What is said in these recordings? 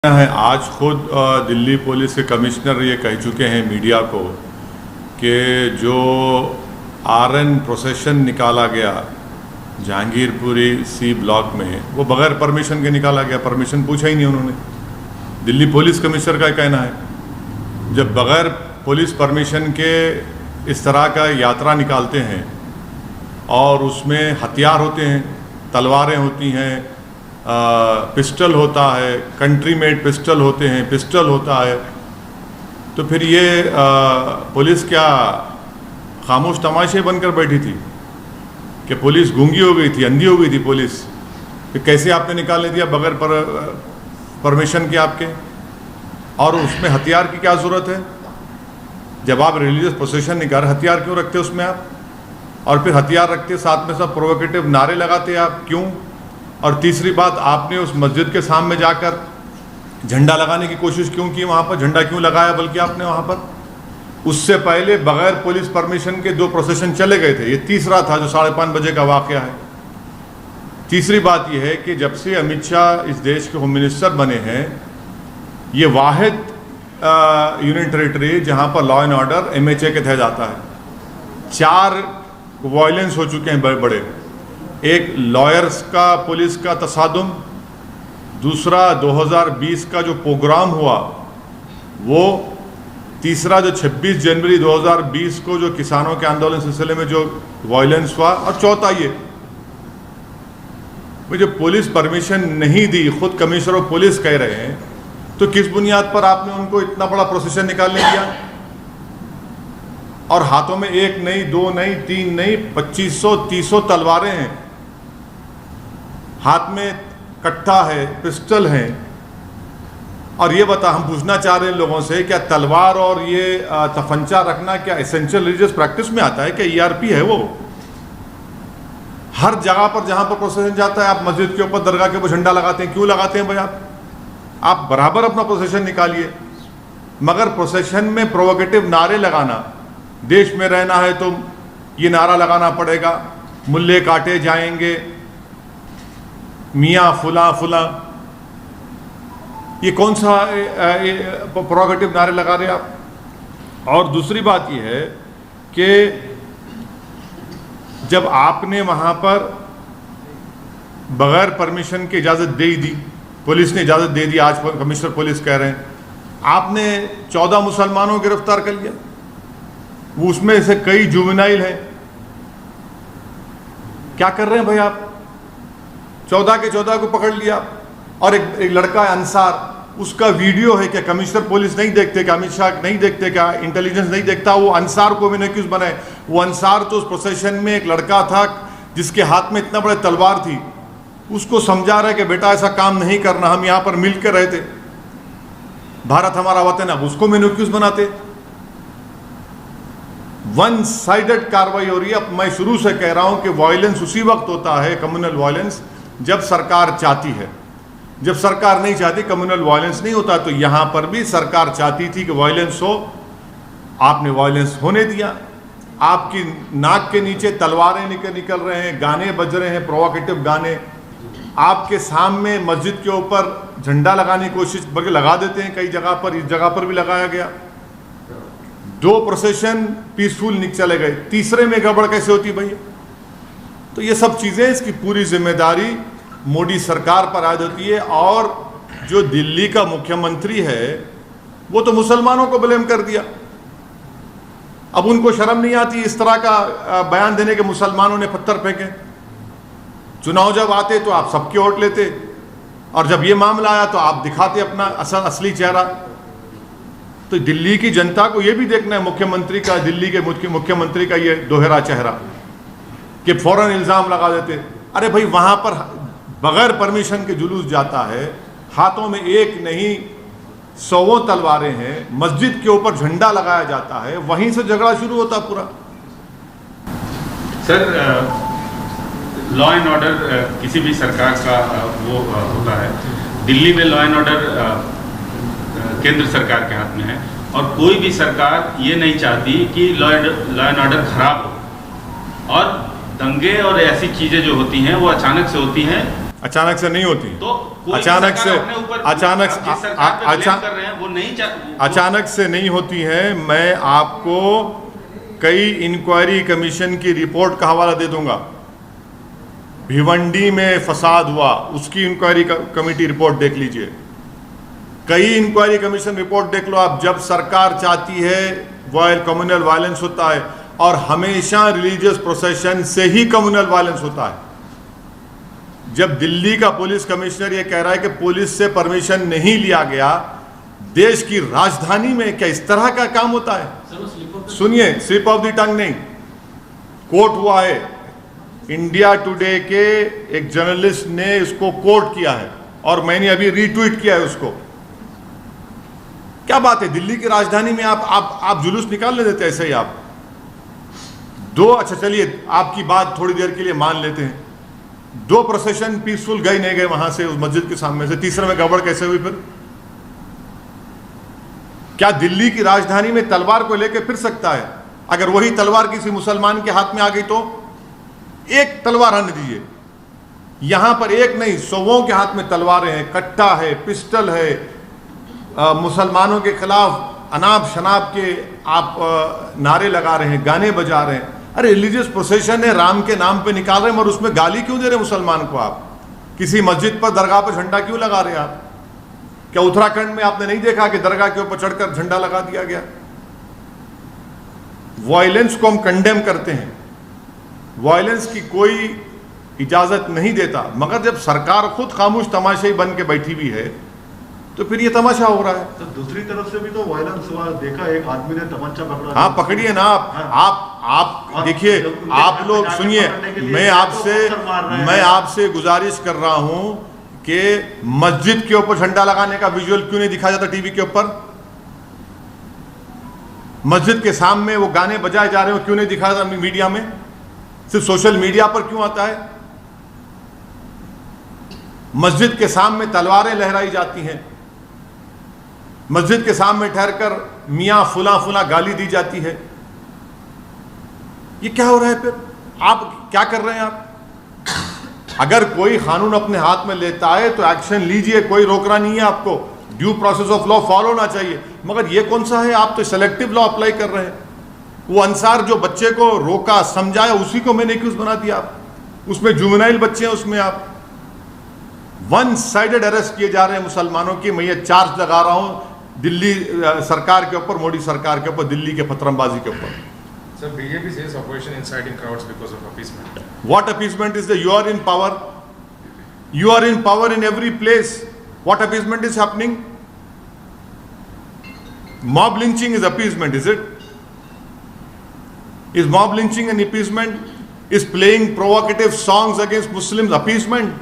है। आज खुद दिल्ली पुलिस के कमिश्नर ये कह चुके हैं मीडिया को कि जो आरएन प्रोसेशन निकाला गया जहांगीरपुरी सी ब्लॉक में, वो बगैर परमिशन के निकाला गया। परमिशन पूछा ही नहीं उन्होंने। दिल्ली पुलिस कमिश्नर का कहना है जब बगैर पुलिस परमिशन के इस तरह का यात्रा निकालते हैं और उसमें हथियार होते हैं, तलवारें होती हैं, पिस्टल होता है, कंट्री मेड पिस्टल होते हैं, पिस्टल होता है, तो फिर ये पुलिस क्या खामोश तमाशे बनकर बैठी थी कि पुलिस गूंगी हो गई थी, अंधी हो गई थी पुलिस कि कैसे आपने निकालने दिया बगैर परमिशन के आपके? और उसमें हथियार की क्या ज़रूरत है? जब आप रिलीजियस प्रोसेशन निकाल, हथियार क्यों रखते उसमें आप? और फिर हथियार रखते साथ में सब प्रोवोकेटिव नारे लगाते आप, क्यों? और तीसरी बात, आपने उस मस्जिद के सामने जाकर झंडा लगाने की कोशिश क्यों की? वहाँ पर झंडा क्यों लगाया बल्कि आपने वहाँ पर? उससे पहले बगैर पुलिस परमिशन के 2 प्रोसेशन चले गए थे। ये तीसरा था जो 5:30 बजे का वाक़या है। तीसरी बात यह है कि जब से अमित शाह इस देश के होम मिनिस्टर बने हैं, ये वाहिद यूनियन टेरिटरी जहाँ पर लॉ एंड ऑर्डर MHA के तहत आता है। 4 वायलेंस हो चुके हैं बड़े बड़े। एक लॉयर्स का पुलिस का तसादुम, दूसरा 2020 का जो प्रोग्राम हुआ वो, तीसरा जो 26 जनवरी 2020 को जो किसानों के आंदोलन सिलसिले में जो वायलेंस हुआ, और चौथा ये मुझे पुलिस परमिशन नहीं दी, खुद कमिश्नर ऑफ पुलिस कह रहे हैं, तो किस बुनियाद पर आपने उनको इतना बड़ा प्रोसेशन निकालने दिया? और हाथों में 1 नहीं, 2 नहीं, 3 नहीं, 2500-300 तलवारें हैं, हाथ में कट्टा है, पिस्टल है। और ये बता, हम पूछना चाह रहे हैं लोगों से, क्या तलवार और ये तफंचा रखना क्या एसेंशियल रिलीजियस प्रैक्टिस में आता है? क्या ERP है वो? हर जगह पर जहां पर प्रोसेशन जाता है, आप मस्जिद के ऊपर, दरगाह के ऊपर झंडा लगाते हैं, क्यों लगाते हैं भाई? आप बराबर अपना प्रोसेशन निकालिए, मगर प्रोसेशन में प्रोवोकेटिव नारे लगाना, देश में रहना है तो ये नारा लगाना पड़ेगा, मुल्ले काटे जाएंगे, मियाँ फुला फुला, ये कौन सा प्रोवोकेटिव नारे लगा रहे आप? और दूसरी बात ये है कि जब आपने वहाँ पर बगैर परमिशन की इजाज़त दे दी, पुलिस ने इजाज़त दे दी, आज कमिश्नर पुलिस कह रहे हैं, आपने 14 मुसलमानों को गिरफ्तार कर लिया, वो उसमें से कई जुवेनाइल हैं। क्या कर रहे हैं भाई आप? 14 के 14 को पकड़ लिया। और एक लड़का है अंसार, उसका वीडियो है। क्या कमिश्नर पुलिस नहीं देखते? क्या अमित शाह नहीं देखते? क्या इंटेलिजेंस नहीं देखता? वो अंसार को मैंने क्यों बनाए? वो अंसार तो उस प्रोसेशन में एक लड़का था जिसके हाथ में इतना बड़े तलवार थी, उसको समझा रहा है कि बेटा ऐसा काम नहीं करना, हम यहाँ पर मिल कर रहते, भारत हमारा वतन है, उसको मैंने क्यों बनाते? वन साइडेड कार्रवाई हो रही है। अब मैं शुरू से कह रहा हूं कि वायलेंस उसी वक्त होता है, कम्युनल वायलेंस, जब सरकार चाहती है। जब सरकार नहीं चाहती, कम्युनल वायलेंस नहीं होता। तो यहां पर भी सरकार चाहती थी कि वायलेंस हो, आपने वायलेंस होने दिया। आपकी नाक के नीचे तलवारें निकल रहे हैं, गाने बज रहे हैं, प्रोवोकेटिव गाने, आपके सामने मस्जिद के ऊपर झंडा लगाने की कोशिश, बल्कि लगा देते हैं कई जगह पर, इस जगह पर भी लगाया गया। 2 प्रोसेशन पीसफुल चले गए, तीसरे में गड़बड़ कैसे होती भैया? तो ये सब चीज़ें, इसकी पूरी जिम्मेदारी मोदी सरकार पर आयद होती है। और जो दिल्ली का मुख्यमंत्री है वो तो मुसलमानों को ब्लेम कर दिया। अब उनको शर्म नहीं आती इस तरह का बयान देने के मुसलमानों ने पत्थर फेंके? चुनाव जब आते तो आप सबके वोट लेते, और जब ये मामला आया तो आप दिखाते अपना असली चेहरा। तो दिल्ली की जनता को ये भी देखना है मुख्यमंत्री का, दिल्ली के मुख्यमंत्री का ये दोहरा चेहरा, कि फौरन इल्ज़ाम लगा देते। अरे भाई, वहाँ पर बगैर परमिशन के जुलूस जाता है, हाथों में 1 नहीं 100 तलवारें हैं, मस्जिद के ऊपर झंडा लगाया जाता है, वहीं से झगड़ा शुरू होता पूरा। सर, लॉ एंड ऑर्डर किसी भी सरकार का वो होता है। दिल्ली में लॉ एंड ऑर्डर केंद्र सरकार के हाथ में है, और कोई भी सरकार ये नहीं चाहती कि लॉ एंड ऑर्डर खराब हो। और दंगे और ऐसी चीज़ें जो होती हैं वो अचानक से होती हैं, अचानक से नहीं होती। तो अचानक से अचानक से नहीं होती है। मैं आपको कई इंक्वायरी कमीशन की रिपोर्ट का हवाला दे दूंगा। भिवंडी में फसाद हुआ, उसकी इंक्वायरी कमेटी रिपोर्ट देख लीजिए। कई इंक्वायरी कमीशन रिपोर्ट देख लो आप। जब सरकार चाहती है कम्युनल वायलेंस होता है, और हमेशा रिलीजियस प्रोसेशन से ही कम्युनल वायलेंस होता है। जब दिल्ली का पुलिस कमिश्नर ये कह रहा है कि पुलिस से परमिशन नहीं लिया गया देश की राजधानी में, क्या इस तरह का काम होता है? सुनिए, स्लिप ऑफ द टंग नहीं, कोट हुआ है। इंडिया टुडे के एक जर्नलिस्ट ने इसको कोट किया है और मैंने अभी रीट्वीट किया है उसको। क्या बात है, दिल्ली की राजधानी में आप जुलूस निकालने देते ऐसे ही आप दो? अच्छा चलिए, आपकी बात थोड़ी देर के लिए मान लेते हैं, 2 प्रोसेशन पीसफुल गए नहीं गए वहां से, उस मस्जिद के सामने से, तीसरे में गड़बड़ कैसे हुई फिर? क्या दिल्ली की राजधानी में तलवार को लेकर फिर सकता है? अगर वही तलवार किसी मुसलमान के हाथ में आ गई तो एक तलवार आने दीजिए। यहां पर एक नहीं, 100 के हाथ में तलवारें हैं, कट्टा है, पिस्टल है, मुसलमानों के खिलाफ अनाप शनाप के आप नारे लगा रहे हैं, गाने बजा रहे हैं। अरे रिलीजियस प्रोसेशन है, राम के नाम पे निकाल रहे हैं, और उसमें गाली क्यों दे रहे हैं मुसलमान को? आप किसी मस्जिद पर दरगाह पर झंडा क्यों लगा रहे हैं आप? क्या उत्तराखंड में आपने नहीं देखा कि दरगाह के ऊपर चढ़कर झंडा लगा दिया गया? वायलेंस को हम कंडेम करते हैं, वायलेंस की कोई इजाजत नहीं देता, मगर जब सरकार खुद खामोश तमाशाई बन के बैठी हुई है तो फिर ये तमाशा हो रहा है। तो दूसरी तरफ से भी तो वायलेंस हुआ, देखा एक आदमी ने तमंचा पकड़ा। हाँ, पकड़िए ना आप देखिए, आप लोग सुनिए, मैं आपसे गुजारिश कर रहा हूं कि मस्जिद के ऊपर झंडा लगाने का विजुअल क्यों नहीं दिखाया जाता टीवी के ऊपर? मस्जिद के सामने वो गाने बजाए जा रहे हो, क्यों नहीं दिखाया जाता मीडिया में? सिर्फ सोशल मीडिया पर क्यों आता है? मस्जिद के सामने तलवारें लहराई जाती हैं, मस्जिद के सामने ठहरकर मियां फुला फुला गाली दी जाती है। ये क्या हो रहा है? फिर आप क्या कर रहे हैं? आप अगर कोई कानून अपने हाथ में लेता है तो एक्शन लीजिए, कोई रोक रहा नहीं है आपको। Due process of law follow होना चाहिए, मगर ये कौन सा है? आप तो सेलेक्टिव लॉ अप्लाई कर रहे हैं। वो अंसार जो बच्चे को रोका समझाया, उसी को मैंने एक्यूज बना दिया आप। उसमें जुवेनाइल बच्चे हैं, उसमें आप वन साइडेड अरेस्ट किए जा रहे हैं मुसलमानों की। मैं ये चार्ज लगा रहा हूं दिल्ली सरकार के ऊपर, मोदी सरकार के ऊपर, दिल्ली के पथरमबाजी के ऊपर। Sir, BJP says opposition inciting crowds because of appeasement. What appeasement is there? You are in power. You are in power in every place. What appeasement is happening? Mob lynching is appeasement, is it? Is mob lynching an appeasement? Is playing provocative songs against Muslims appeasement?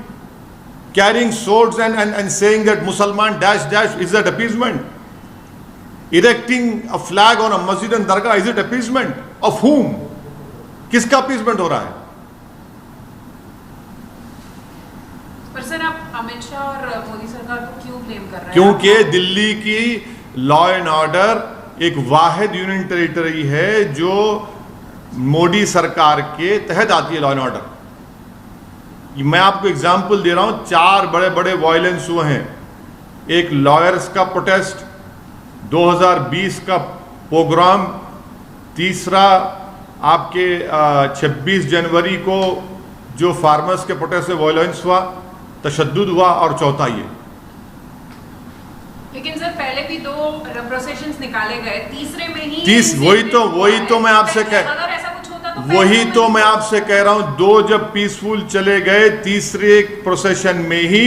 Carrying swords and saying that Musalman dash dash, is that appeasement? Erecting a flag on a masjid and dargah, is it appeasement? Of whom? किसका appeasement हो रहा है? पर sir, आप अमित शाह और मोदी सरकार को क्यों ब्लेम कर रहे हैं? क्योंकि दिल्ली की लॉ एंड ऑर्डर एक वाहिद यूनियन टेरिटरी है जो मोदी सरकार के तहत आती है। लॉ एंड ऑर्डर, मैं आपको एग्जाम्पल दे रहा हूं, 4 बड़े बड़े वायलेंस हुए हैं। एक लॉयर्स का प्रोटेस्ट, 2020 का प्रोग्राम, तीसरा आपके 26 जनवरी को जो फार्मर्स के प्रोटेस्ट से वायलेंस हुआ, तशद्दुद हुआ, और चौथा ये। लेकिन सर पहले भी 2 प्रोसेशंस निकाले गए, तीसरे में ही वही तो मैं आपसे कह रहा हूं। 2 जब पीसफुल चले गए, तीसरे प्रोसेशन में ही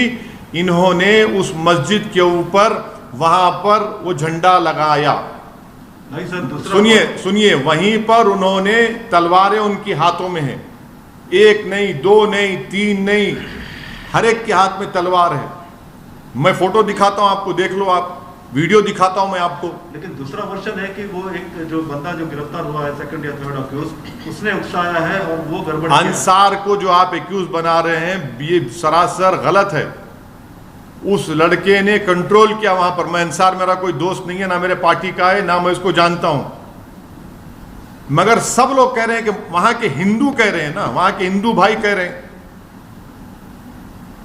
इन्होंने उस मस्जिद के ऊपर वहां पर वो झंडा लगाया। नहीं सर, सुनिए, वहीं पर उन्होंने तलवारें उनके हाथों में हैं, 1 नहीं, 2 नहीं, 3 नहीं, हर एक के हाथ में तलवार है। मैं फोटो दिखाता हूं आपको, देख लो आप, वीडियो दिखाता हूं मैं आपको। लेकिन दूसरा वर्जन है कि वो एक जो बंदा जो गिरफ्तार हुआ है, सेकंड या थर्ड अक्यूज, उसने उकसाया है और वो गड़बड़। अंसार को जो आप एक्यूज बना रहे हैं, ये सरासर गलत है। उस लड़के ने कंट्रोल किया वहां पर। मैं अंसार मेरा कोई दोस्त नहीं है, ना मेरे पार्टी का है, ना मैं इसको जानता हूं, मगर सब लोग कह रहे हैं कि वहां के हिंदू कह रहे हैं ना, वहां के हिंदू भाई कह रहे हैं,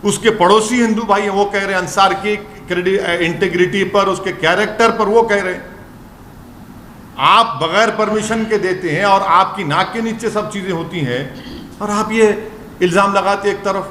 उसके पड़ोसी हिंदू भाई हैं वो कह रहे हैं, अंसार की इंटीग्रिटी पर, उसके कैरेक्टर पर वो कह रहे हैं। आप बगैर परमिशन के देते हैं और आपकी नाक के नीचे सब चीजें होती हैं और आप ये इल्जाम लगाते एक तरफ।